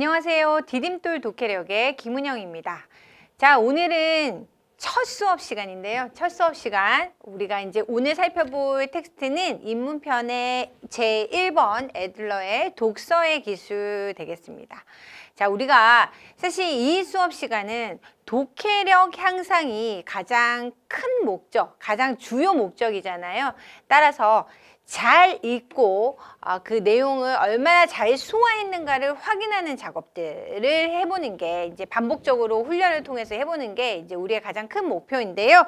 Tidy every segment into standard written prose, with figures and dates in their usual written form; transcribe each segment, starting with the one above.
안녕하세요. 디딤돌 독해력의 김은영입니다. 자, 오늘은 첫 수업 시간인데요. 첫 수업 시간 우리가 이제 오늘 살펴볼 텍스트는 입문편의 제1번 애들러의 독서의 기술 되겠습니다. 자, 우리가 사실 이 수업 시간은 독해력 향상이 가장 큰 목적, 가장 주요 목적이잖아요. 따라서 잘 읽고 그 내용을 얼마나 잘 소화했는가를 확인하는 작업들을 해보는 게 이제 반복적으로 훈련을 통해서 해보는 게 이제 우리의 가장 큰 목표인데요.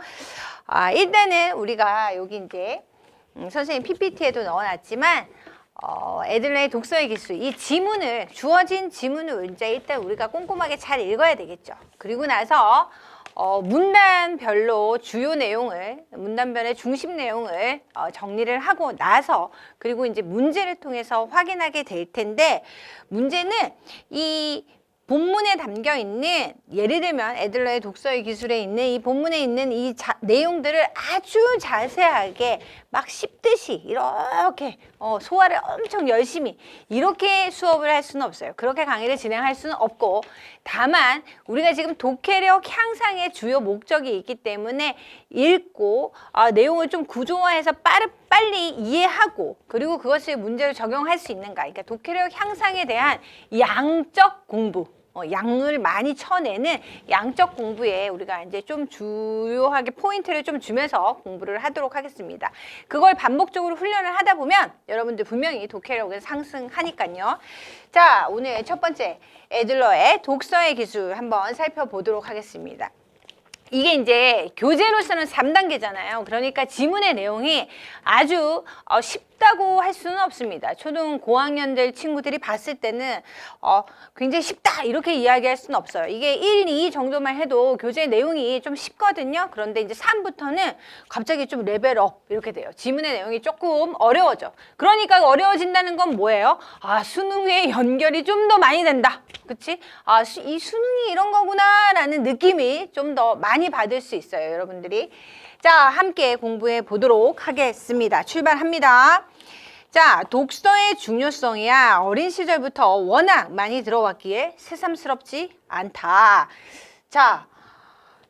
일단은 우리가 여기 이제 선생님 PPT에도 넣어놨지만 애들의 독서의 기술, 이 지문을 주어진 지문을 이제 일단 우리가 꼼꼼하게 잘 읽어야 되겠죠. 그리고 나서 문단별로 주요 내용을, 문단별의 중심 내용을 정리를 하고 나서 그리고 이제 문제를 통해서 확인하게 될 텐데, 문제는 이 본문에 담겨 있는, 예를 들면 애들러의 독서의 기술에 있는 이 본문에 있는 이 내용들을 아주 자세하게 막 씹듯이 이렇게 소화를 엄청 열심히 이렇게 수업을 할 수는 없어요. 그렇게 강의를 진행할 수는 없고, 다만 우리가 지금 독해력 향상의 주요 목적이 있기 때문에 읽고 내용을 좀 구조화해서 빨리 이해하고 그리고 그것을 문제로 적용할 수 있는가, 그러니까 독해력 향상에 대한 양적 공부, 양을 많이 쳐내는 양적 공부에 우리가 이제 좀 주요하게 포인트를 좀 주면서 공부를 하도록 하겠습니다. 그걸 반복적으로 훈련을 하다 보면 여러분들 분명히 독해력은 상승하니까요. 자, 오늘 첫 번째 애들러의 독서의 기술 한번 살펴보도록 하겠습니다. 이게 이제 교재로서는 3단계잖아요. 그러니까 지문의 내용이 아주 쉽다고 할 수는 없습니다. 초등 고학년들 친구들이 봤을 때는 굉장히 쉽다 이렇게 이야기할 수는 없어요. 이게 1, 2 정도만 해도 교재 내용이 좀 쉽거든요. 그런데 이제 3부터는 갑자기 좀 레벨업 이렇게 돼요. 지문의 내용이 조금 어려워져. 그러니까 어려워진다는 건 뭐예요? 수능의 연결이 좀 더 많이 된다. 그치? 이 수능이 이런 거구나 라는 느낌이 좀 더 많이 받을 수 있어요, 여러분들이. 자, 함께 공부해 보도록 하겠습니다. 출발합니다. 자, 독서의 중요성이야 어린 시절부터 워낙 많이 들어왔기에 새삼스럽지 않다. 자,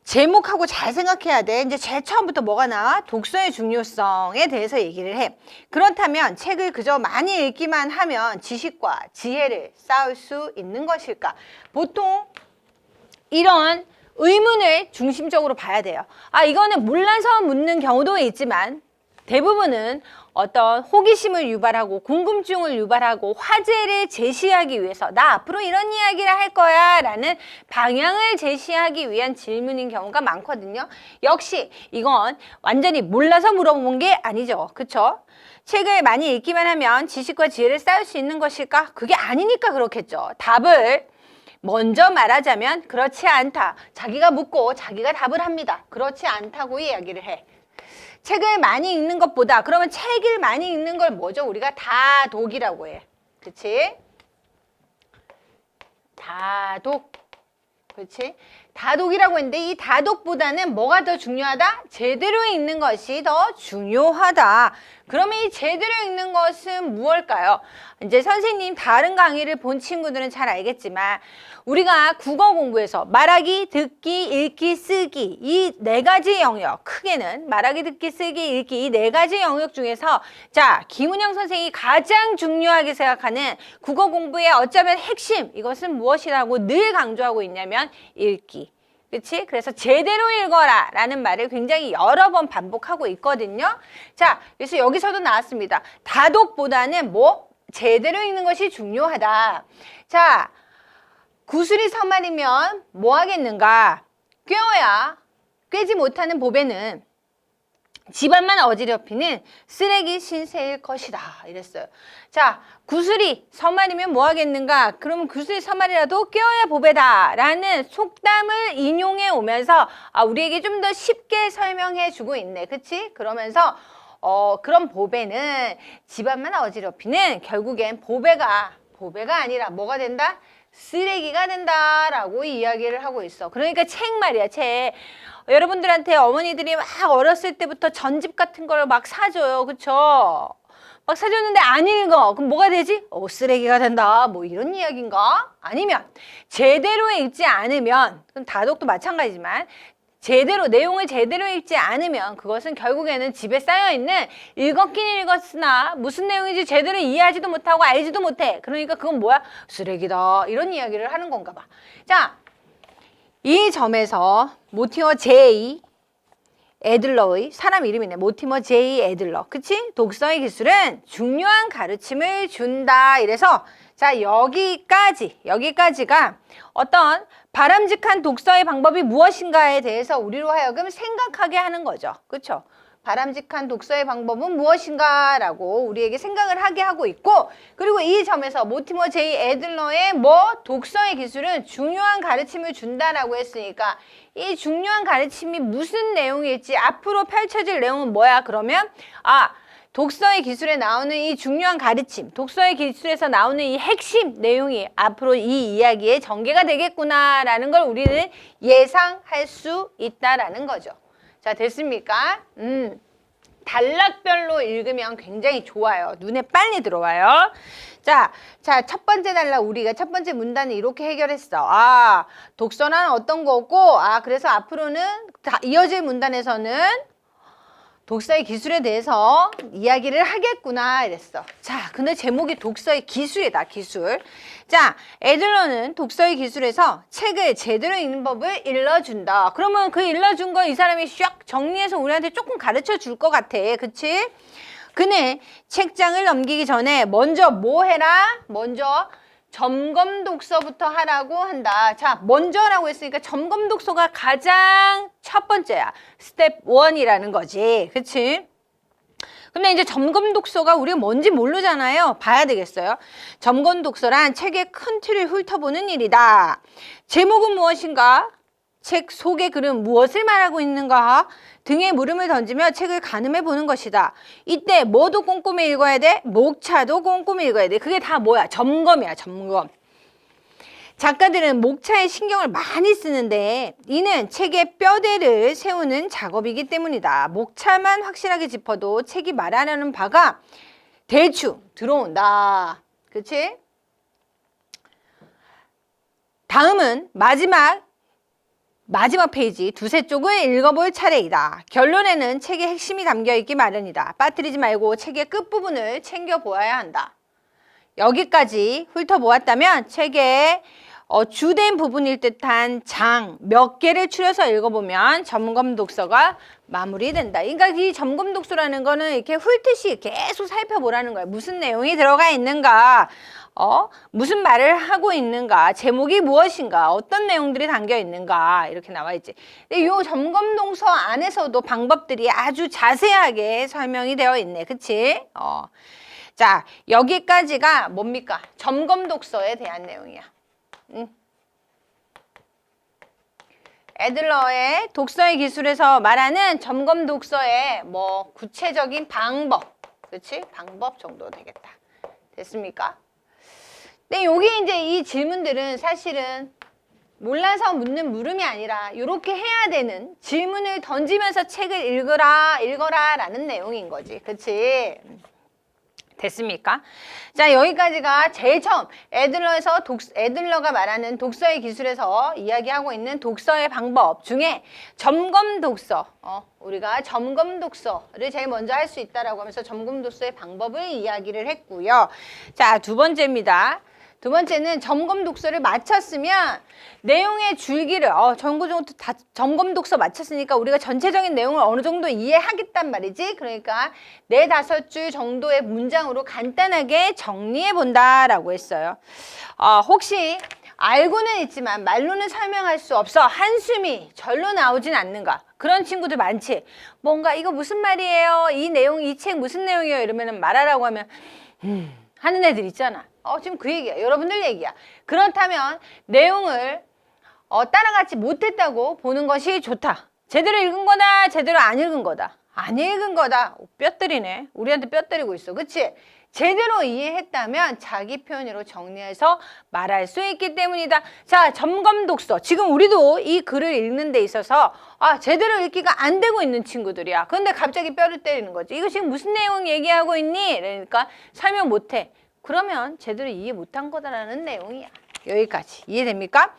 제목하고 잘 생각해야 돼. 이제 제일 처음부터 뭐가 나와? 독서의 중요성에 대해서 얘기를 해. 그렇다면 책을 그저 많이 읽기만 하면 지식과 지혜를 쌓을 수 있는 것일까? 보통 이런 의문을 중심적으로 봐야 돼요. 이거는 몰라서 묻는 경우도 있지만 대부분은 어떤 호기심을 유발하고 궁금증을 유발하고 화제를 제시하기 위해서 나 앞으로 이런 이야기를 할 거야 라는 방향을 제시하기 위한 질문인 경우가 많거든요. 역시 이건 완전히 몰라서 물어본 게 아니죠. 그쵸? 책을 많이 읽기만 하면 지식과 지혜를 쌓을 수 있는 것일까? 그게 아니니까 그렇겠죠. 답을 먼저 말하자면 그렇지 않다. 자기가 묻고 자기가 답을 합니다. 그렇지 않다고 이야기를 해. 책을 많이 읽는 것보다, 그러면 책을 많이 읽는 걸 뭐죠? 우리가 다독이라고 해. 그치? 다독. 그렇지? 다독이라고 했는데 이 다독보다는 뭐가 더 중요하다? 제대로 읽는 것이 더 중요하다. 그러면 이 제대로 읽는 것은 무엇일까요? 이제 선생님 다른 강의를 본 친구들은 잘 알겠지만 우리가 국어 공부에서 말하기, 듣기, 읽기, 쓰기 이 네 가지 영역, 크게는 말하기, 듣기, 쓰기, 읽기 이 네 가지 영역 중에서 자, 김은영 선생이 가장 중요하게 생각하는 국어 공부의 어쩌면 핵심, 이것은 무엇이라고 늘 강조하고 있냐면 읽기. 그치? 그래서 제대로 읽어라 라는 말을 굉장히 여러 번 반복하고 있거든요. 자, 그래서 여기서도 나왔습니다. 다독보다는 뭐? 제대로 읽는 것이 중요하다. 자, 구슬이 서말이면 뭐 하겠는가? 꿰어야 꿰지 못하는 보배는 집안만 어지럽히는 쓰레기 신세일 것이다 이랬어요. 자, 구슬이 서말이면 뭐 하겠는가? 그러면 구슬이 서말이라도 꿰어야 보배다 라는 속담을 인용해 오면서 우리에게 좀 더 쉽게 설명해 주고 있네. 그치? 그러면서 그런 보배는 집안만 어지럽히는, 결국엔 보배가 아니라 뭐가 된다? 쓰레기가 된다라고 이야기를 하고 있어. 그러니까 책 말이야, 책. 여러분들한테 어머니들이 막 어렸을 때부터 전집 같은 걸 막 사줘요. 그쵸? 막 사줬는데 안 읽어. 그럼 뭐가 되지? 쓰레기가 된다. 뭐 이런 이야기인가? 아니면 제대로 읽지 않으면, 그럼 다독도 마찬가지지만 내용을 제대로 읽지 않으면 그것은 결국에는 집에 쌓여있는 읽었긴 읽었으나 무슨 내용인지 제대로 이해하지도 못하고 알지도 못해. 그러니까 그건 뭐야? 쓰레기다. 이런 이야기를 하는 건가 봐. 자, 이 점에서 모티머 J. 애들러의 사람 이름이네. 모티머 J. 애들러. 그치? 독서의 기술은 중요한 가르침을 준다. 이래서 자, 여기까지가 어떤 바람직한 독서의 방법이 무엇인가에 대해서 우리로 하여금 생각하게 하는 거죠. 그렇죠? 바람직한 독서의 방법은 무엇인가라고 우리에게 생각을 하게 하고 있고, 그리고 이 점에서 모티머 J. 애들러의 독서의 기술은 중요한 가르침을 준다라고 했으니까 이 중요한 가르침이 무슨 내용일지 앞으로 펼쳐질 내용은 뭐야? 그러면 독서의 기술에 나오는 이 중요한 가르침, 독서의 기술에서 나오는 이 핵심 내용이 앞으로 이 이야기의 전개가 되겠구나라는 걸 우리는 예상할 수 있다라는 거죠. 자, 됐습니까? 단락별로 읽으면 굉장히 좋아요. 눈에 빨리 들어와요. 자, 첫 번째 단락 우리가 첫 번째 문단을 이렇게 해결했어. 독서란 어떤 거고, 그래서 앞으로는 이어질 문단에서는 독서의 기술에 대해서 이야기를 하겠구나 이랬어. 자, 근데 제목이 독서의 기술이다. 기술. 자, 애들러는 독서의 기술에서 책을 제대로 읽는 법을 일러준다. 그러면 그 일러준 거 이 사람이 쫙 정리해서 우리한테 조금 가르쳐 줄 것 같아. 그치? 그는 책장을 넘기기 전에 먼저 뭐 해라? 먼저 점검 독서부터 하라고 한다. 자, 먼저라고 했으니까 점검 독서가 가장 첫 번째야. 스텝 1이라는 거지. 그치? 근데 이제 점검 독서가 우리가 뭔지 모르잖아요. 봐야 되겠어요. 점검 독서란 책의 큰 틀을 훑어보는 일이다. 제목은 무엇인가? 책 속의 글은 무엇을 말하고 있는가 등의 물음을 던지며 책을 가늠해 보는 것이다. 이때 뭐도 꼼꼼히 읽어야 돼? 목차도 꼼꼼히 읽어야 돼. 그게 다 뭐야? 점검이야, 점검. 작가들은 목차에 신경을 많이 쓰는데 이는 책의 뼈대를 세우는 작업이기 때문이다. 목차만 확실하게 짚어도 책이 말하려는 바가 대충 들어온다. 그치? 다음은 마지막 페이지 두세 쪽을 읽어볼 차례이다. 결론에는 책의 핵심이 담겨있기 마련이다. 빠뜨리지 말고 책의 끝부분을 챙겨보아야 한다. 여기까지 훑어보았다면 책의 주된 부분일 듯한 장 몇 개를 추려서 읽어보면 점검 독서가 마무리된다. 그러니까 이 점검 독서라는 거는 이렇게 훑듯이 계속 살펴보라는 거야. 무슨 내용이 들어가 있는가, 무슨 말을 하고 있는가, 제목이 무엇인가, 어떤 내용들이 담겨 있는가 이렇게 나와 있지. 근데 이 점검 독서 안에서도 방법들이 아주 자세하게 설명이 되어 있네. 그치? 자, 여기까지가 뭡니까? 점검 독서에 대한 내용이야. 애들러의 독서의 기술에서 말하는 점검 독서의 구체적인 방법, 그치? 방법 정도 되겠다. 됐습니까? 근데 여기 이제 이 질문들은 사실은 몰라서 묻는 물음이 아니라 이렇게 해야 되는 질문을 던지면서 책을 읽어라 라는 내용인 거지. 그치? 됐습니까? 자, 여기까지가 제일 처음 애들러가 말하는 독서의 기술에서 이야기하고 있는 독서의 방법 중에 점검 독서, 우리가 점검 독서를 제일 먼저 할 수 있다라고 하면서 점검 독서의 방법을 이야기를 했고요. 자, 두 번째입니다. 두 번째는 점검 독서를 마쳤으면 내용의 줄기를 점검 독서 마쳤으니까 우리가 전체적인 내용을 어느 정도 이해하겠단 말이지. 그러니까 4-5줄 정도의 문장으로 간단하게 정리해 본다라고 했어요. 혹시 알고는 있지만 말로는 설명할 수 없어 한숨이 절로 나오진 않는가? 그런 친구들 많지. 뭔가 이거 무슨 말이에요? 이 책 무슨 내용이에요? 이러면 말하라고 하면 하는 애들 있잖아. 지금 그 얘기야. 여러분들 얘기야. 그렇다면 내용을 따라가지 못했다고 보는 것이 좋다. 제대로 읽은 거다. 제대로 안 읽은 거다. 안 읽은 거다. 뼈 때리네. 우리한테 뼈 때리고 있어. 그치? 제대로 이해했다면 자기 표현으로 정리해서 말할 수 있기 때문이다. 자, 점검 독서. 지금 우리도 이 글을 읽는 데 있어서 제대로 읽기가 안 되고 있는 친구들이야. 그런데 갑자기 뼈를 때리는 거지. 이거 지금 무슨 내용 얘기하고 있니? 그러니까 설명 못해. 그러면 제대로 이해 못한 거다라는 내용이야. 여기까지. 이해됩니까?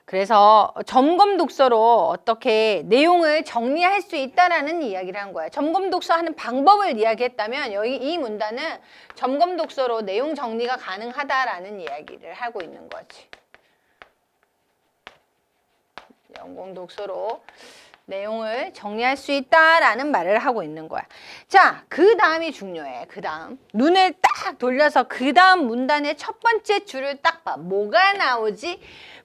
그래서 점검 독서로 어떻게 내용을 정리할 수 있다라는 이야기를 한 거야. 점검 독서하는 방법을 이야기했다면 여기 이 문단은 점검 독서로 내용 정리가 가능하다라는 이야기를 하고 있는 거지. 점검 독서로 내용을 정리할 수 있다라는 말을 하고 있는 거야. 자, 그 다음이 중요해. 그 다음. 눈을 딱 돌려서 그 다음 문단의 첫 번째 줄을 딱 봐. 뭐가 나오지?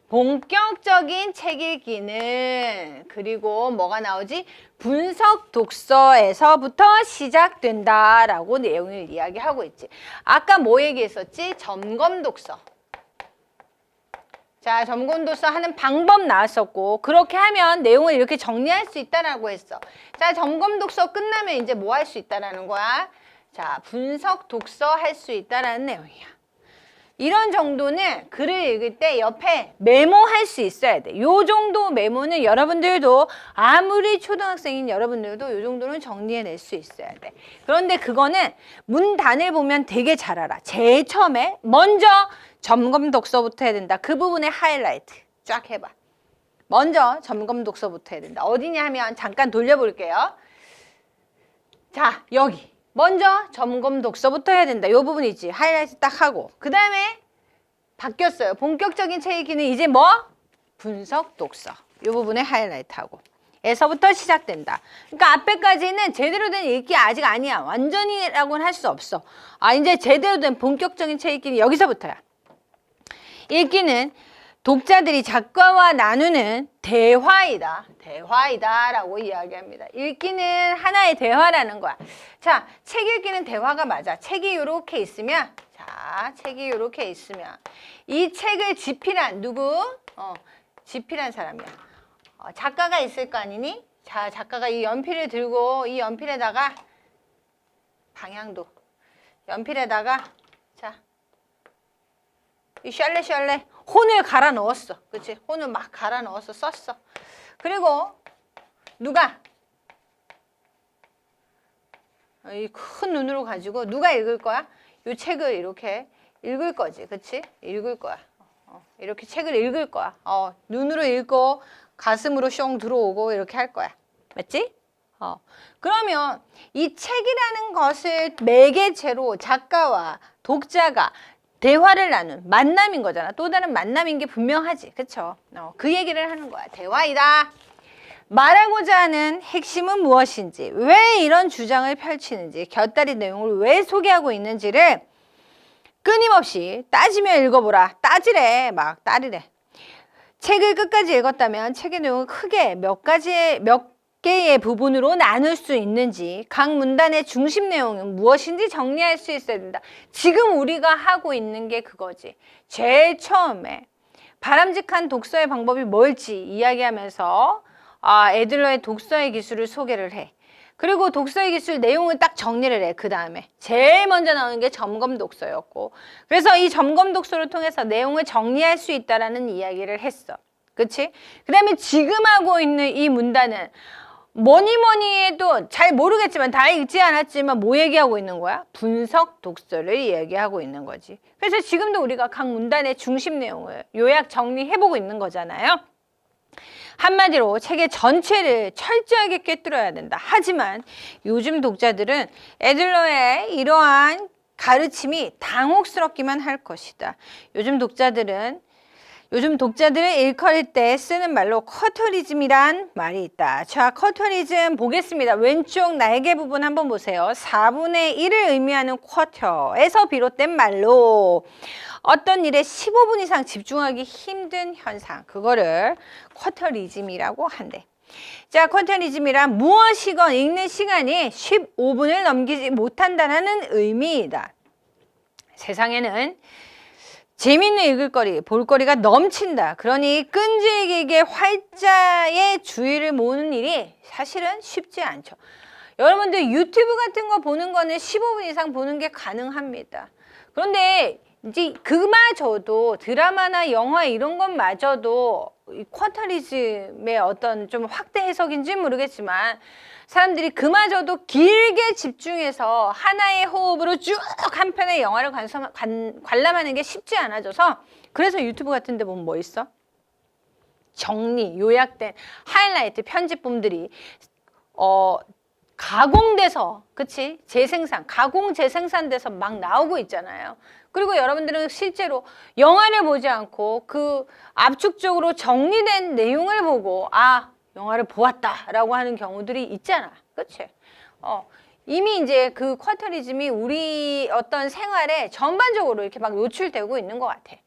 본격적인 책 읽기는 그리고 뭐가 나오지? 분석 독서에서부터 시작된다라고 내용을 이야기하고 있지. 아까 뭐 얘기했었지? 점검 독서. 자, 점검 독서 하는 방법 나왔었고 그렇게 하면 내용을 이렇게 정리할 수 있다라고 했어. 자, 점검 독서 끝나면 이제 뭐 할 수 있다라는 거야? 자, 분석 독서 할 수 있다라는 내용이야. 이런 정도는 글을 읽을 때 옆에 메모할 수 있어야 돼. 요 정도 메모는 여러분들도 아무리 초등학생인 여러분들도 요 정도는 정리해낼 수 있어야 돼. 그런데 그거는 문단을 보면 되게 잘 알아. 제일 처음에 먼저 점검 독서부터 해야 된다. 그 부분에 하이라이트 쫙 해봐. 먼저 점검 독서부터 해야 된다. 어디냐 하면 잠깐 돌려볼게요. 자, 여기. 먼저 점검 독서부터 해야 된다. 이 부분이지. 하이라이트 딱 하고. 그 다음에 바뀌었어요. 본격적인 책 읽기는 이제 뭐? 분석 독서. 이 부분에 하이라이트 하고. 에서부터 시작된다. 그러니까 앞에까지는 제대로 된 읽기 아직 아니야. 완전히라고는 할 수 없어. 이제 제대로 된 본격적인 책 읽기는 여기서부터야. 읽기는 독자들이 작가와 나누는 대화이다. 대화이다라고 이야기합니다. 읽기는 하나의 대화라는 거야. 자, 책 읽기는 대화가 맞아. 책이 이렇게 있으면, 자, 책이 이렇게 있으면 이 책을 집필한 누구? 집필한 사람이야. 작가가 있을 거 아니니? 자, 작가가 이 연필을 들고 이 연필에다가 방향도 연필에다가 자, 이 샬레 혼을 갈아 넣었어. 그치? 혼을 막 갈아 넣어서 썼어. 그리고 누가 이 큰 눈으로 가지고 누가 읽을 거야? 이 책을 이렇게 읽을 거지. 그치? 읽을 거야. 이렇게 책을 읽을 거야. 눈으로 읽고 가슴으로 숑 들어오고 이렇게 할 거야. 맞지? 그러면 이 책이라는 것을 매개체로 작가와 독자가 대화를 나눈 만남인 거잖아. 또 다른 만남인 게 분명하지. 그쵸? 그 얘기를 하는 거야. 대화이다. 말하고자 하는 핵심은 무엇인지, 왜 이런 주장을 펼치는지, 곁다리 내용을 왜 소개하고 있는지를 끊임없이 따지며 읽어보라. 따지래. 막 따르래. 책을 끝까지 읽었다면 책의 내용을 크게 몇 개의 부분으로 나눌 수 있는지, 각 문단의 중심 내용은 무엇인지 정리할 수 있어야 된다. 지금 우리가 하고 있는 게 그거지. 제일 처음에 바람직한 독서의 방법이 뭘지 이야기하면서 애들러의 독서의 기술을 소개를 해. 그리고 독서의 기술 내용을 딱 정리를 해. 그 다음에 제일 먼저 나오는 게 점검 독서였고, 그래서 이 점검 독서를 통해서 내용을 정리할 수 있다라는 이야기를 했어. 그치? 그 다음에 지금 하고 있는 이 문단은 뭐니 해도 잘 모르겠지만 다 읽지 않았지만 뭐 얘기하고 있는 거야? 분석 독서를 이야기하고 있는 거지. 그래서 지금도 우리가 각 문단의 중심 내용을 요약 정리해보고 있는 거잖아요. 한마디로 책의 전체를 철저하게 꿰뚫어야 된다. 하지만 요즘 독자들은 애들러의 이러한 가르침이 당혹스럽기만 할 것이다. 요즘 독자들을 일컬을 때 쓰는 말로 쿼터리즘이란 말이 있다. 자, 쿼터리즘 보겠습니다. 왼쪽 날개 부분 한번 보세요. 4분의 1을 의미하는 쿼터에서 비롯된 말로 어떤 일에 15분 이상 집중하기 힘든 현상, 그거를 쿼터리즘이라고 한대. 자, 쿼터리즘이란 무엇이건 읽는 시간이 15분을 넘기지 못한다는 의미이다. 세상에는 재미있는 읽을거리, 볼거리가 넘친다. 그러니 끈질기게 활자의 주의를 모으는 일이 사실은 쉽지 않죠. 여러분들 유튜브 같은 거 보는 거는 15분 이상 보는 게 가능합니다. 그런데 이제 그마저도 드라마나 영화 이런 것마저도 이 쿼터리즘의 어떤 좀 확대 해석인지는 모르겠지만 사람들이 그마저도 길게 집중해서 하나의 호흡으로 쭉 한 편의 영화를 관람하는 게 쉽지 않아져서 그래서 유튜브 같은 데 보면 뭐 있어? 정리, 요약된 하이라이트 편집본들이 가공돼서, 그치? 재생산, 가공 재생산돼서 막 나오고 있잖아요. 그리고 여러분들은 실제로 영화를 보지 않고 그 압축적으로 정리된 내용을 보고 아, 영화를 보았다라고 하는 경우들이 있잖아. 그치? 이미 이제 그 쿼터리즘이 우리 어떤 생활에 전반적으로 이렇게 막 노출되고 있는 것 같아.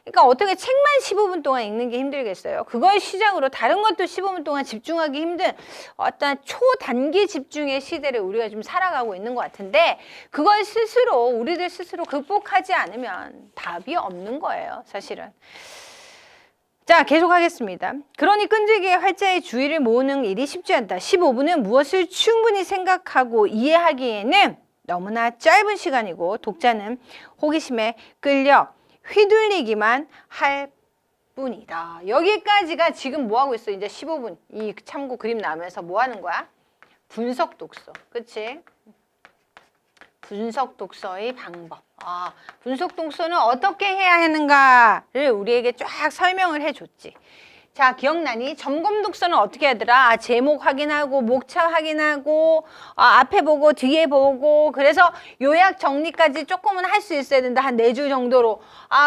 그러니까 어떻게 책만 15분 동안 읽는 게 힘들겠어요? 그걸 시작으로 다른 것도 15분 동안 집중하기 힘든 어떤 초단기 집중의 시대를 우리가 좀 살아가고 있는 것 같은데 그걸 스스로 우리들 스스로 극복하지 않으면 답이 없는 거예요, 사실은. 자, 계속하겠습니다. 그러니 끈질기게 활자의 주의를 모으는 일이 쉽지 않다. 15분은 무엇을 충분히 생각하고 이해하기에는 너무나 짧은 시간이고 독자는 호기심에 끌려 휘둘리기만 할 뿐이다. 여기까지가 지금 뭐 하고 있어? 이제 15분. 이 참고 그림 나오면서 뭐 하는 거야? 분석 독서. 그치? 분석 독서의 방법. 분석 독서는 어떻게 해야 하는가를 우리에게 쫙 설명을 해줬지. 자, 기억나니? 점검 독서는 어떻게 하더라? 제목 확인하고 목차 확인하고 앞에 보고 뒤에 보고 그래서 요약 정리까지 조금은 할 수 있어야 된다. 한 4줄 정도로.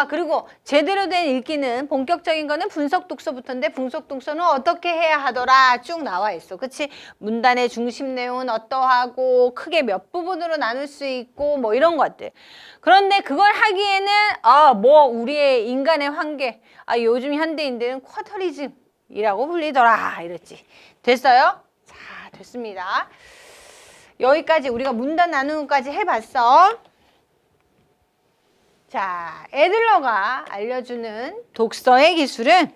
그리고 제대로 된 읽기는 본격적인 거는 분석 독서부터인데 분석 독서는 어떻게 해야 하더라? 쭉 나와 있어. 그치? 문단의 중심 내용은 어떠하고 크게 몇 부분으로 나눌 수 있고 뭐 이런 것들. 그런데 그걸 하기에는 우리의 인간의 한계. 요즘 현대인들은 쿼터리즘이라고 불리더라 이랬지. 됐어요? 자, 됐습니다. 여기까지 우리가 문단 나누는 것까지 해봤어. 자, 애들러가 알려주는 독서의 기술은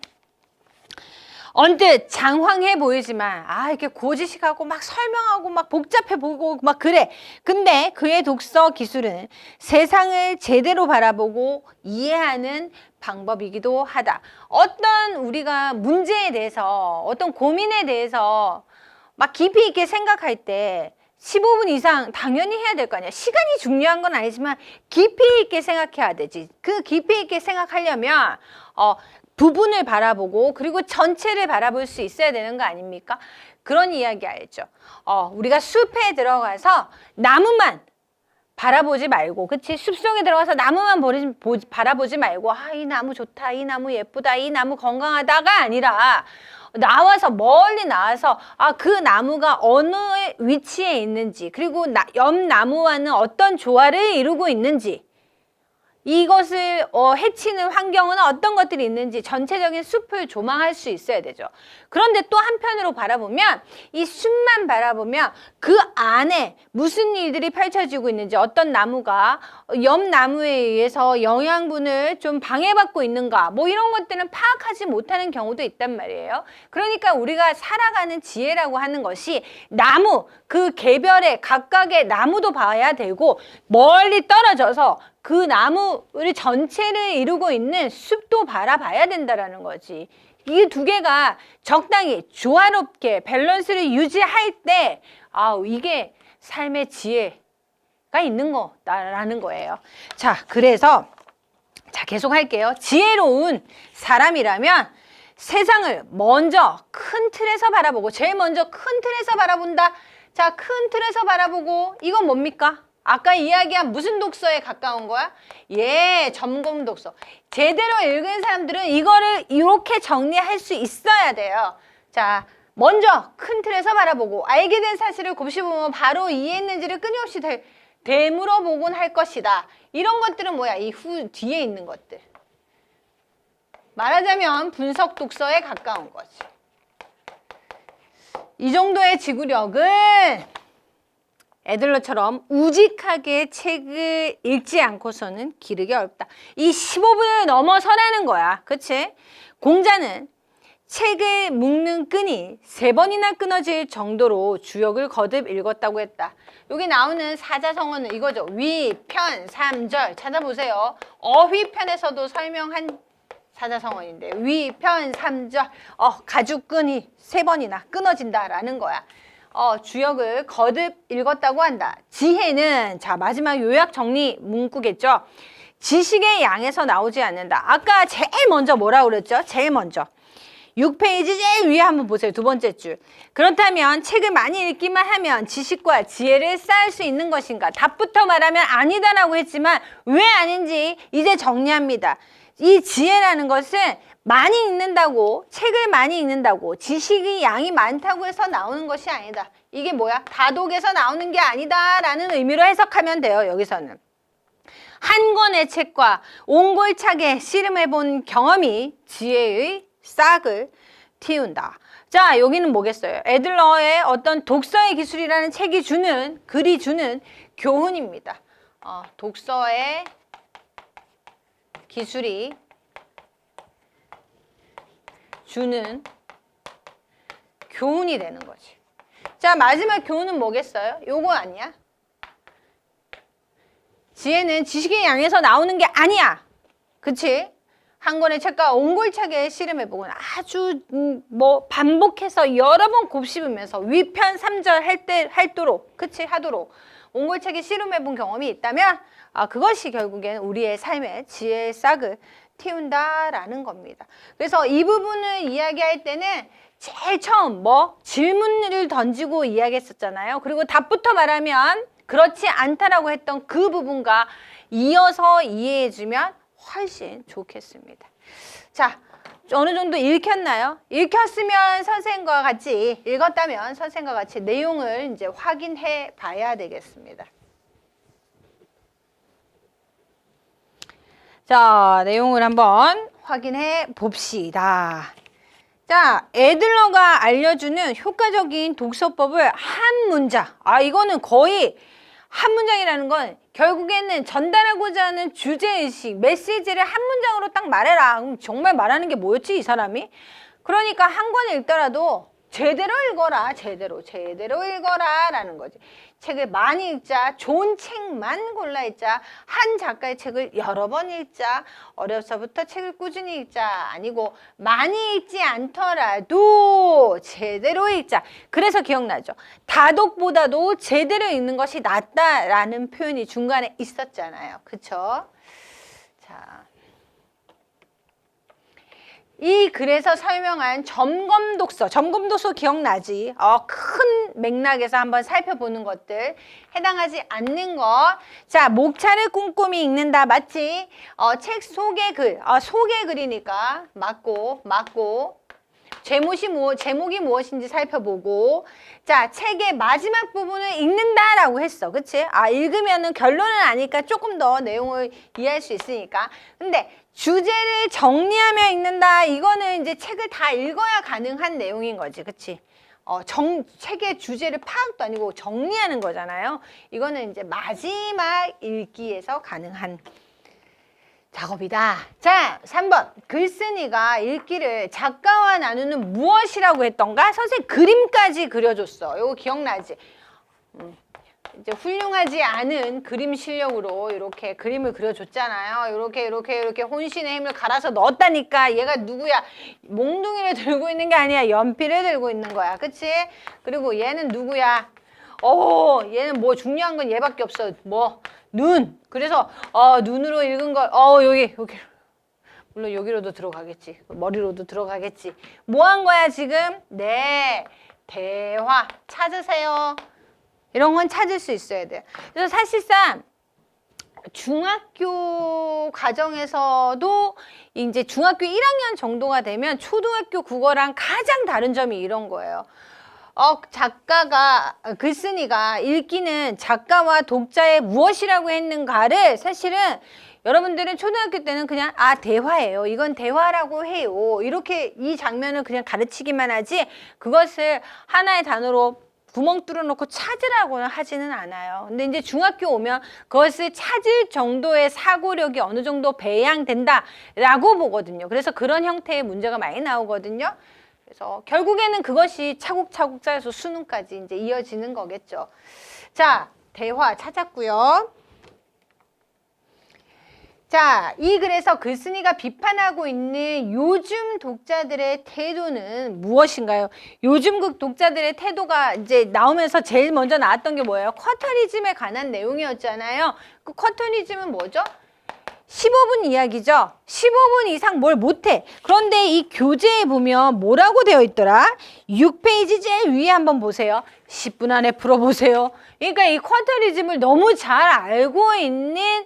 언뜻 장황해 보이지만 이렇게 고지식하고 막 설명하고 막 복잡해 보이고 막 그래. 근데 그의 독서 기술은 세상을 제대로 바라보고 이해하는 방법이기도 하다. 어떤 우리가 문제에 대해서 어떤 고민에 대해서 막 깊이 있게 생각할 때 15분 이상 당연히 해야 될 거 아니야. 시간이 중요한 건 아니지만 깊이 있게 생각해야 되지. 그 깊이 있게 생각하려면 부분을 바라보고 그리고 전체를 바라볼 수 있어야 되는 거 아닙니까? 그런 이야기 알죠? 우리가 숲에 들어가서 나무만 바라보지 말고, 그치? 숲속에 들어가서 나무만 바라보지 말고 이 나무 좋다, 이 나무 예쁘다, 이 나무 건강하다가 아니라 나와서 멀리 나와서 그 나무가 어느 위치에 있는지 그리고 옆 나무와는 어떤 조화를 이루고 있는지 이것을 해치는 환경은 어떤 것들이 있는지 전체적인 숲을 조망할 수 있어야 되죠. 그런데 또 한편으로 바라보면 이 숲만 바라보면 그 안에 무슨 일들이 펼쳐지고 있는지 어떤 나무가 옆 나무에 의해서 영양분을 좀 방해받고 있는가 뭐 이런 것들은 파악하지 못하는 경우도 있단 말이에요. 그러니까 우리가 살아가는 지혜라고 하는 것이 나무 그 개별의 각각의 나무도 봐야 되고 멀리 떨어져서 그 나무를 전체를 이루고 있는 숲도 바라봐야 된다라는 거지. 이 두 개가 적당히 조화롭게 밸런스를 유지할 때 이게 삶의 지혜가 있는 거라는 거예요. 자, 그래서 계속 할게요. 지혜로운 사람이라면 세상을 먼저 큰 틀에서 바라보고 제일 먼저 큰 틀에서 바라본다. 자, 큰 틀에서 바라보고 이건 뭡니까? 아까 이야기한 무슨 독서에 가까운 거야? 점검 독서. 제대로 읽은 사람들은 이거를 이렇게 정리할 수 있어야 돼요. 자, 먼저 큰 틀에서 바라보고 알게 된 사실을 곱씹으면 바로 이해했는지를 끊임없이 되물어보곤 할 것이다. 이런 것들은 뭐야? 이 뒤에 있는 것들. 말하자면 분석 독서에 가까운 거지. 이 정도의 지구력은 애들러처럼 우직하게 책을 읽지 않고서는 기르기 어렵다. 이 15분을 넘어서라는 거야. 그치? 공자는 책을 묶는 끈이 3번이나 끊어질 정도로 주역을 거듭 읽었다고 했다. 여기 나오는 사자성어는 이거죠. 위, 편, 3절 찾아보세요. 어휘편에서도 설명한 사자성어인데 위, 편, 3절 가죽끈이 3번이나 끊어진다라는 거야. 주역을 거듭 읽었다고 한다. 지혜는 자 마지막 요약 정리 문구겠죠. 지식의 양에서 나오지 않는다. 아까 제일 먼저 뭐라고 그랬죠? 제일 먼저 6페이지 제일 위에 한번 보세요. 두 번째 줄. 그렇다면 책을 많이 읽기만 하면 지식과 지혜를 쌓을 수 있는 것인가? 답부터 말하면 아니다라고 했지만 왜 아닌지 이제 정리합니다. 이 지혜라는 것은 많이 읽는다고, 책을 많이 읽는다고, 지식의 양이 많다고 해서 나오는 것이 아니다. 이게 뭐야? 다독에서 나오는 게 아니다라는 의미로 해석하면 돼요. 여기서는. 한 권의 책과 옹골차게 씨름해본 경험이 지혜의 싹을 틔운다. 자, 여기는 뭐겠어요? 애들러의 어떤 독서의 기술이라는 책이 주는, 글이 주는 교훈입니다. 독서의 기술이 주는 교훈이 되는 거지. 자, 마지막 교훈은 뭐겠어요? 요거 아니야? 지혜는 지식의 양에서 나오는 게 아니야. 그치? 한 권의 책과 옹골차게 씨름해보고 아주 반복해서 여러 번 곱씹으면서 위편 3절 할도록 그치? 하도록 옹골차게 씨름해본 경험이 있다면 그것이 결국엔 우리의 삶의 지혜의 싹을 틔운다라는 겁니다. 그래서 이 부분을 이야기할 때는 제일 처음 질문을 던지고 이야기했었잖아요. 그리고 답부터 말하면 그렇지 않다라고 했던 그 부분과 이어서 이해해주면 훨씬 좋겠습니다. 자, 어느 정도 읽혔나요? 읽혔으면 선생님과 같이, 읽었다면 선생님과 같이 내용을 이제 확인해 봐야 되겠습니다. 자, 내용을 한번 확인해 봅시다. 자, 애들러가 알려주는 효과적인 독서법을 한 문장. 이거는 거의 한 문장이라는 건 결국에는 전달하고자 하는 주제의식, 메시지를 한 문장으로 딱 말해라. 그럼 정말 말하는 게 뭐였지, 이 사람이? 그러니까 한 권을 읽더라도 제대로 읽어라. 제대로 읽어라 라는 거지. 책을 많이 읽자. 좋은 책만 골라 읽자. 한 작가의 책을 여러 번 읽자. 어려서부터 책을 꾸준히 읽자. 아니고 많이 읽지 않더라도 제대로 읽자. 그래서 기억나죠? 다독보다도 제대로 읽는 것이 낫다라는 표현이 중간에 있었잖아요. 그쵸? 자. 이 글에서 설명한 점검독서 기억나지? 큰 맥락에서 한번 살펴보는 것들, 해당하지 않는 것. 자, 목차를 꼼꼼히 읽는다, 맞지? 책 소개 글, 소개 글이니까 맞고. 제목이 무엇인지 살펴보고, 자, 책의 마지막 부분을 읽는다라고 했어. 그치? 읽으면은 결론은 아니까 조금 더 내용을 이해할 수 있으니까. 근데 주제를 정리하며 읽는다. 이거는 이제 책을 다 읽어야 가능한 내용인 거지. 그치? 책의 주제를 파악도 아니고 정리하는 거잖아요. 이거는 이제 마지막 읽기에서 가능한 작업이다. 자, 3번. 글쓴이가 읽기를 작가와 나누는 무엇이라고 했던가? 선생님 그림까지 그려줬어. 이거 기억나지? 이제 훌륭하지 않은 그림 실력으로 이렇게 그림을 그려줬잖아요. 이렇게 혼신의 힘을 갈아서 넣었다니까. 얘가 누구야? 몽둥이를 들고 있는 게 아니야. 연필을 들고 있는 거야. 그치? 그리고 얘는 누구야? 얘는 뭐 중요한 건 얘밖에 없어. 눈. 그래서 눈으로 읽은 걸 여기 물론 여기로도 들어가겠지. 머리로도 들어가겠지. 뭐 한 거야 지금? 네. 대화. 찾으세요. 이런 건 찾을 수 있어야 돼요. 그래서 사실상 중학교 과정에서도 이제 중학교 1학년 정도가 되면 초등학교 국어랑 가장 다른 점이 이런 거예요. 글쓴이가 읽기는 작가와 독자의 무엇이라고 했는가를 사실은 여러분들은 초등학교 때는 그냥 대화예요. 이건 대화라고 해요. 이렇게 이 장면을 그냥 가르치기만 하지 그것을 하나의 단어로 구멍 뚫어놓고 찾으라고는 하지는 않아요. 근데 이제 중학교 오면 그것을 찾을 정도의 사고력이 어느 정도 배양된다라고 보거든요. 그래서 그런 형태의 문제가 많이 나오거든요. 그래서 결국에는 그것이 차곡차곡 쌓여서 수능까지 이제 이어지는 거겠죠. 자, 대화 찾았고요. 자, 이 글에서 글쓴이가 비판하고 있는 요즘 독자들의 태도는 무엇인가요? 요즘 독자들의 태도가 이제 나오면서 제일 먼저 나왔던 게 뭐예요? 쿼터니즘에 관한 내용이었잖아요. 그 쿼터니즘은 뭐죠? 15분 이야기죠. 15분 이상 뭘 못해. 그런데 이 교재에 보면 뭐라고 되어 있더라? 6페이지 제일 위에 한번 보세요. 10분 안에 풀어보세요. 그러니까 이 쿼터니즘을 너무 잘 알고 있는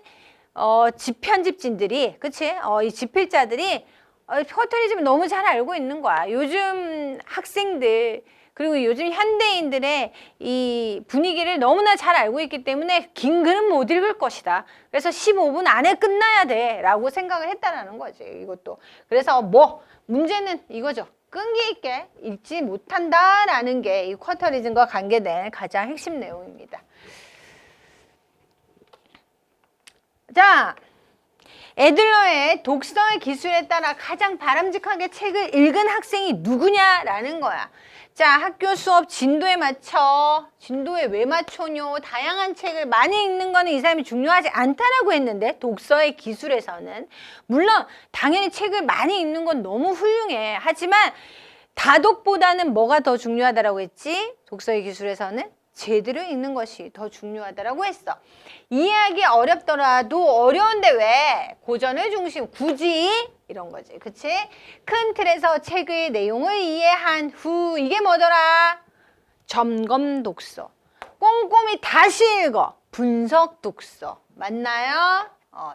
집편집진들이, 그치? 이 집필자들이 쿼터니즘을 너무 잘 알고 있는 거야. 요즘 학생들, 그리고 요즘 현대인들의 이 분위기를 너무나 잘 알고 있기 때문에 긴 글은 못 읽을 것이다. 그래서 15분 안에 끝나야 돼 라고 생각을 했다라는 거지, 이것도. 그래서 문제는 이거죠. 끈기 있게 읽지 못한다라는 게 이 쿼터니즘과 관계된 가장 핵심 내용입니다. 자, 애들러의 독서의 기술에 따라 가장 바람직하게 책을 읽은 학생이 누구냐라는 거야. 자, 학교 수업 진도에 왜 맞춰뇨? 다양한 책을 많이 읽는 거는 이 사람이 중요하지 않다라고 했는데, 독서의 기술에서는. 물론 당연히 책을 많이 읽는 건 너무 훌륭해. 하지만 다독보다는 뭐가 더 중요하다라고 했지? 독서의 기술에서는 제대로 읽는 것이 더 중요하다라고 했어. 이해하기 어렵더라도 어려운데 왜? 고전을 중심, 굳이? 이런 거지. 그치? 큰 틀에서 책의 내용을 이해한 후, 이게 뭐더라? 점검 독서. 꼼꼼히 다시 읽어. 분석 독서. 맞나요?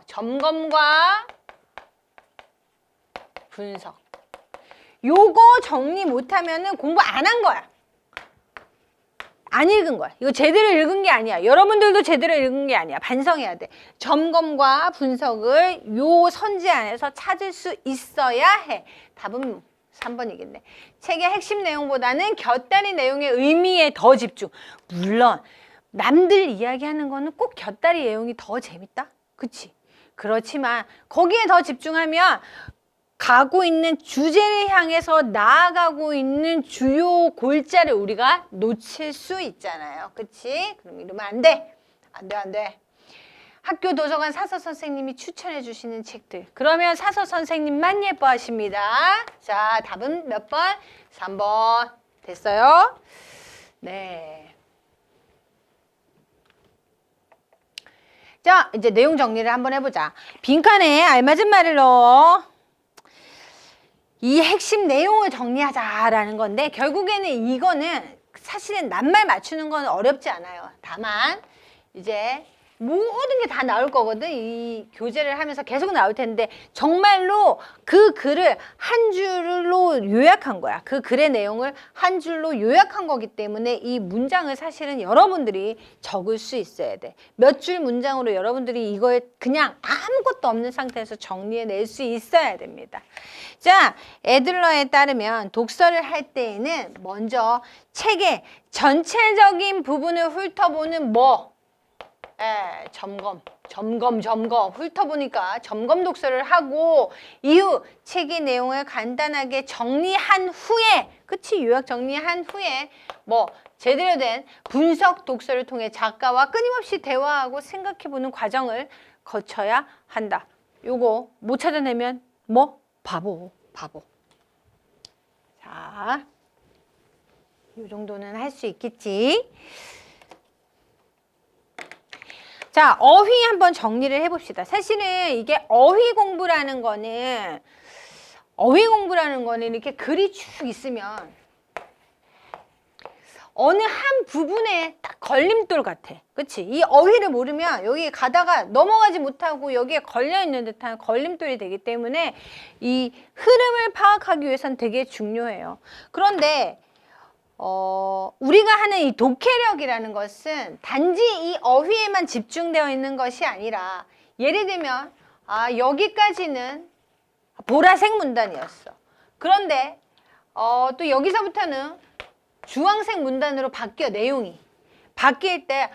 점검과 분석. 요거 정리 못하면은 공부 안 한 거야. 안 읽은 거야. 이거 제대로 읽은 게 아니야. 여러분들도 제대로 읽은 게 아니야. 반성해야 돼. 점검과 분석을 요 선지 안에서 찾을 수 있어야 해. 답은 3번이겠네. 책의 핵심 내용보다는 곁다리 내용의 의미에 더 집중. 물론 남들 이야기하는 거는 꼭 곁다리 내용이 더 재밌다? 그치? 그렇지만 거기에 더 집중하면 가고 있는 주제를 향해서 나아가고 있는 주요 골자를 우리가 놓칠 수 있잖아요. 그치? 그럼 이러면 안 돼. 안 돼. 학교 도서관 사서 선생님이 추천해 주시는 책들. 그러면 사서 선생님만 예뻐하십니다. 자, 답은 몇 번? 3번. 됐어요? 네. 자, 이제 내용 정리를 한번 해보자. 빈칸에 알맞은 말을 넣어. 이 핵심 내용을 정리하자라는 건데, 결국에는 이거는 사실은 낱말 맞추는 건 어렵지 않아요. 다만 이제 모든 게 다 나올 거거든. 이 교재를 하면서 계속 나올 텐데 정말로 그 글을 한 줄로 요약한 거야. 그 글의 내용을 한 줄로 요약한 거기 때문에 이 문장을 사실은 여러분들이 적을 수 있어야 돼. 몇 줄 문장으로 여러분들이 이걸 그냥 아무것도 없는 상태에서 정리해낼 수 있어야 됩니다. 자, 애들러에 따르면 독서를 할 때에는 먼저 책의 전체적인 부분을 훑어보는 점검. 훑어보니까 점검 독서를 하고 이후 책의 내용을 간단하게 정리한 후에, 그치? 요약 정리한 후에 제대로 된 분석 독서를 통해 작가와 끊임없이 대화하고 생각해보는 과정을 거쳐야 한다. 요거 못 찾아내면 바보. 자, 요 정도는 할 수 있겠지. 자, 어휘 한번 정리를 해봅시다. 사실은 이게 어휘 공부라는 거는 이렇게 글이 쭉 있으면 어느 한 부분에 딱 걸림돌 같아. 그치? 이 어휘를 모르면 여기 가다가 넘어가지 못하고 여기에 걸려있는 듯한 걸림돌이 되기 때문에 이 흐름을 파악하기 위해서는 되게 중요해요. 그런데 우리가 하는 이 독해력이라는 것은 단지 이 어휘에만 집중되어 있는 것이 아니라, 예를 들면 여기까지는 보라색 문단이었어. 그런데 또 여기서부터는 주황색 문단으로 바뀌어. 내용이 바뀔 때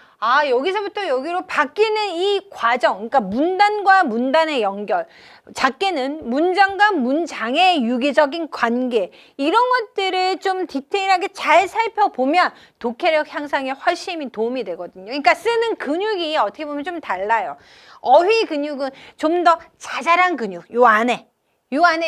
여기서부터 여기로 바뀌는 이 과정, 그러니까 문단과 문단의 연결, 작게는 문장과 문장의 유기적인 관계, 이런 것들을 좀 디테일하게 잘 살펴보면 독해력 향상에 훨씬 도움이 되거든요. 그러니까 쓰는 근육이 어떻게 보면 좀 달라요. 어휘 근육은 좀 더 자잘한 근육, 요 안에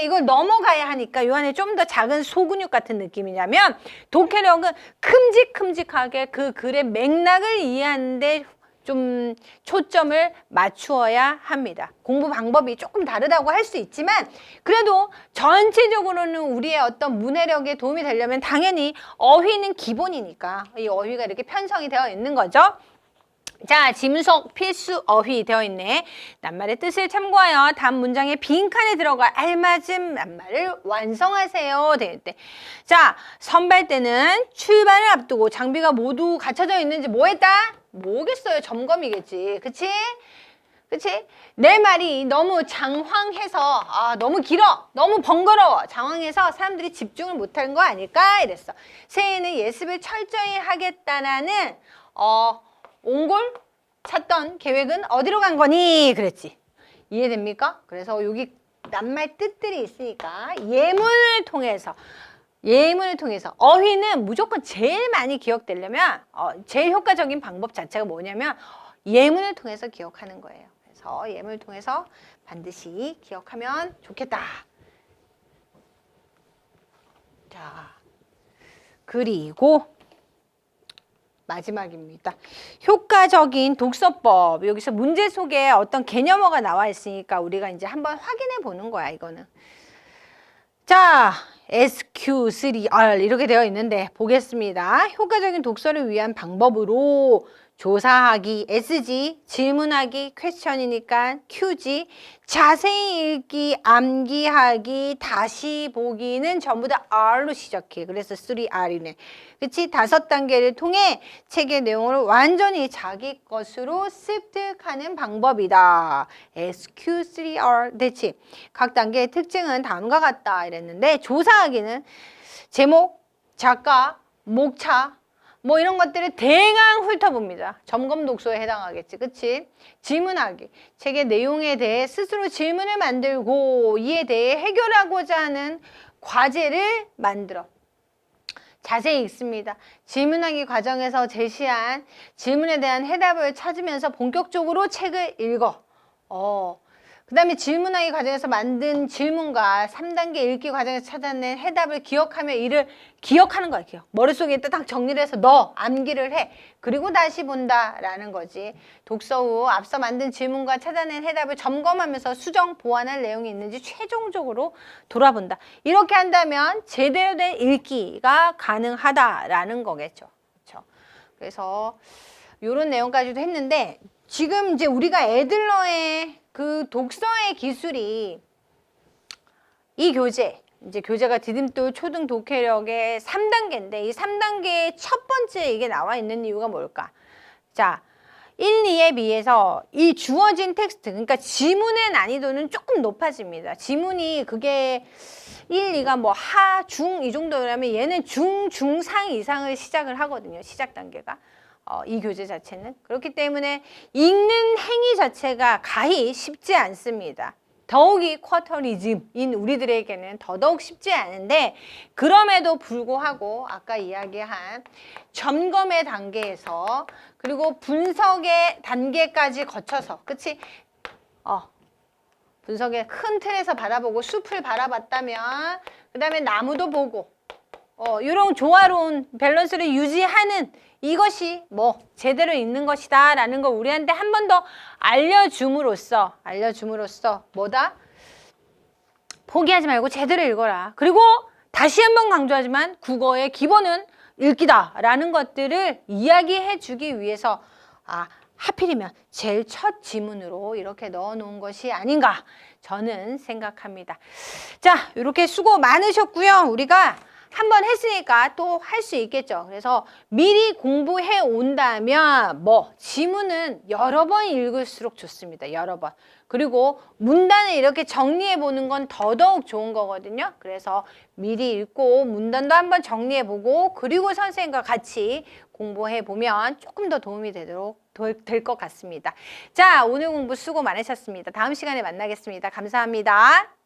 이걸 넘어가야 하니까 요 안에 좀 더 작은 소근육 같은 느낌이냐면, 독해력은 큼직큼직하게 그 글의 맥락을 이해하는데 좀 초점을 맞추어야 합니다. 공부 방법이 조금 다르다고 할 수 있지만 그래도 전체적으로는 우리의 어떤 문해력에 도움이 되려면 당연히 어휘는 기본이니까 이 어휘가 이렇게 편성이 되어 있는 거죠. 자, 지문속 필수 어휘 되어 있네. 낱말의 뜻을 참고하여 다음 문장의 빈칸에 들어가 알맞은 낱말을 완성하세요. 될 때. 자, 선발 때는 출발을 앞두고 장비가 모두 갖춰져 있는지 뭐 했다? 뭐겠어요? 점검이겠지. 그치? 그치? 내 말이 너무 장황해서 너무 길어, 너무 번거로워, 장황해서 사람들이 집중을 못하는 거 아닐까? 이랬어. 새해에는 예습을 철저히 하겠다라는 옹골 찾던 계획은 어디로 간 거니? 그랬지. 이해됩니까? 그래서 여기 낱말 뜻들이 있으니까 예문을 통해서 어휘는 무조건 제일 많이 기억되려면 제일 효과적인 방법 자체가 뭐냐면 예문을 통해서 기억하는 거예요. 그래서 예문을 통해서 반드시 기억하면 좋겠다. 자, 그리고 마지막입니다. 효과적인 독서법. 여기서 문제 속에 어떤 개념어가 나와 있으니까 우리가 이제 한번 확인해 보는 거야, 이거는. 자, SQ3R 이렇게 되어 있는데 보겠습니다. 효과적인 독서를 위한 방법으로 조사하기, SG, 질문하기, 퀘스천이니까 Q지, 자세히 읽기, 암기하기, 다시 보기는 전부 다 R로 시작해. 그래서 3R이네. 그치? 5단계를 통해 책의 내용을 완전히 자기 것으로 습득하는 방법이다. SQ3R. 됐지? 각 단계의 특징은 다음과 같다. 이랬는데 조사하기는 제목, 작가, 목차, 뭐 이런 것들을 대강 훑어봅니다. 점검 독서에 해당하겠지. 그치? 질문하기. 책의 내용에 대해 스스로 질문을 만들고 이에 대해 해결하고자 하는 과제를 만들어. 자세히 읽습니다. 질문하기 과정에서 제시한 질문에 대한 해답을 찾으면서 본격적으로 책을 읽어. 그 다음에 질문하기 과정에서 만든 질문과 3단계 읽기 과정에서 찾아낸 해답을 기억하며 이를 기억하는 거야. 기억. 머릿속에 딱 정리를 해서 넣어. 암기를 해. 그리고 다시 본다라는 거지. 독서 후 앞서 만든 질문과 찾아낸 해답을 점검하면서 수정, 보완할 내용이 있는지 최종적으로 돌아본다. 이렇게 한다면 제대로 된 읽기가 가능하다라는 거겠죠. 그렇죠? 그래서 이런 내용까지도 했는데 지금 이제 우리가 애들러의 그 독서의 기술이 이 교재, 이제 교재가 디딤돌 초등 독해력의 3단계인데 이 3단계의 첫 번째 이게 나와 있는 이유가 뭘까? 자, 1, 2에 비해서 이 주어진 텍스트, 그러니까 지문의 난이도는 조금 높아집니다. 지문이 그게 1, 2가 뭐 하, 중 이 정도라면 얘는 중, 중상 이상을 시작을 하거든요. 시작 단계가. 이 교재 자체는. 그렇기 때문에 읽는 행위 자체가 가히 쉽지 않습니다. 더욱이 쿼터리즘인 우리들에게는 더더욱 쉽지 않은데 그럼에도 불구하고 아까 이야기한 점검의 단계에서 그리고 분석의 단계까지 거쳐서 그치? 분석의 큰 틀에서 바라보고 숲을 바라봤다면 그 다음에 나무도 보고 이런 조화로운 밸런스를 유지하는 이것이 뭐 제대로 읽는 것이다 라는 걸 우리한테 한 번 더 알려줌으로써 뭐다? 포기하지 말고 제대로 읽어라. 그리고 다시 한번 강조하지만 국어의 기본은 읽기다 라는 것들을 이야기해 주기 위해서 하필이면 제일 첫 지문으로 이렇게 넣어 놓은 것이 아닌가 저는 생각합니다. 자, 이렇게 수고 많으셨고요. 우리가 한 번 했으니까 또 할 수 있겠죠. 그래서 미리 공부해 온다면 뭐 지문은 여러 번 읽을수록 좋습니다. 여러 번. 그리고 문단을 이렇게 정리해 보는 건 더더욱 좋은 거거든요. 그래서 미리 읽고 문단도 한번 정리해 보고 그리고 선생님과 같이 공부해 보면 조금 더 도움이 되도록 될 것 같습니다. 자, 오늘 공부 수고 많으셨습니다. 다음 시간에 만나겠습니다. 감사합니다.